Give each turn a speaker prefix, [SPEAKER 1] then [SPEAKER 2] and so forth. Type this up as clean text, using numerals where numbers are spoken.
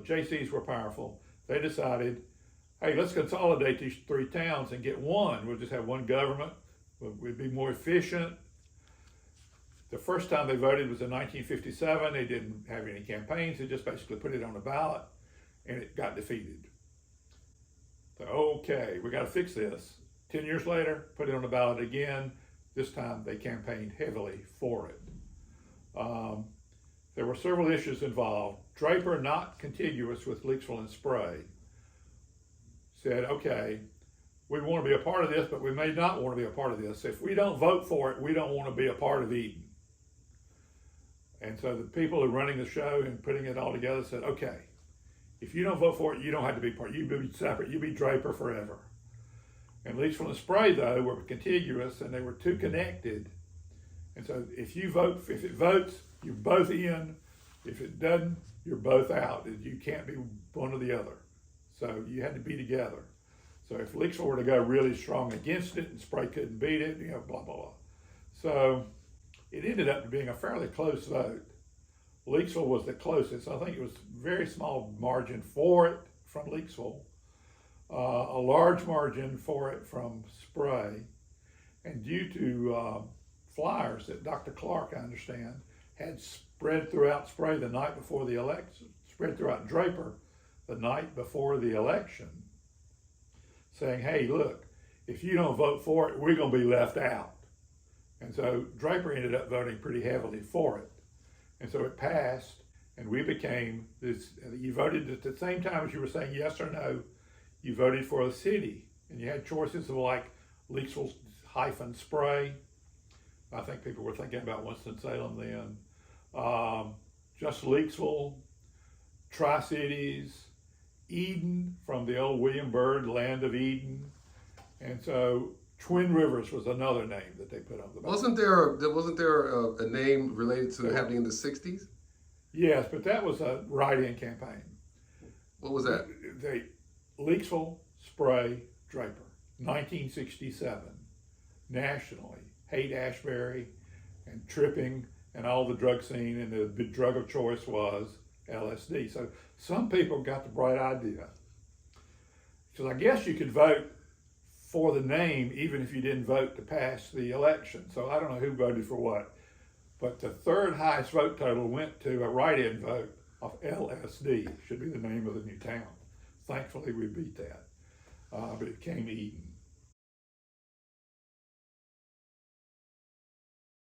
[SPEAKER 1] The JCs were powerful. They decided, hey, let's consolidate these 3 towns and get one. We'll just have one government. We'd be more efficient. The first time they voted was in 1957. They didn't have any campaigns. They just basically put it on the ballot, and it got defeated. So, okay, we got to fix this. 10 years later, put it on the ballot again. This time they campaigned heavily for it. There were several issues involved. Draper, not contiguous with Leakesville and Spray, said, okay, we want to be a part of this, but we may not want to be a part of this. If we don't vote for it, we don't want to be a part of Eden. And so the people who are running the show and putting it all together said, okay, if you don't vote for it, you don't have to be part. You be separate. You be Draper forever. And Leakesville and Spray, though, were contiguous, and they were too connected. And so if it votes, you're both in. If it doesn't, you're both out. You can't be one or the other. So you had to be together. So if Leakesville were to go really strong against it and Spray couldn't beat it, blah, blah, blah. So it ended up being a fairly close vote. Leakesville was the closest. I think it was a very small margin for it from Leakesville, a large margin for it from Spray. And due to flyers that Dr. Clark, I understand, had spread throughout Spray the night before the election, spread throughout Draper the night before the election, saying, hey, look, if you don't vote for it, we're going to be left out. And so Draper ended up voting pretty heavily for it. And so it passed, and we became this. You voted at the same time as you were saying yes or no, you voted for a city. And you had choices of like Leakesville - Spray. I think people were thinking about Winston-Salem then. Just Leakesville, Tri-Cities, Eden from the old William Byrd, Land of Eden. And so Twin Rivers was another name that they put on the ballot.
[SPEAKER 2] Wasn't there a name related to happening in the 60s?
[SPEAKER 1] Yes, but that was a write-in campaign.
[SPEAKER 2] What was that?
[SPEAKER 1] Leakesville, Spray, Draper, 1967, nationally. Haight-Ashbury and tripping and all the drug scene, and the drug of choice was LSD. So some people got the bright idea. Because I guess you could vote for the name even if you didn't vote to pass the election. So I don't know who voted for what. But the third highest vote total went to a write-in vote of LSD, should be the name of the new town. Thankfully we beat that, but it became Eden.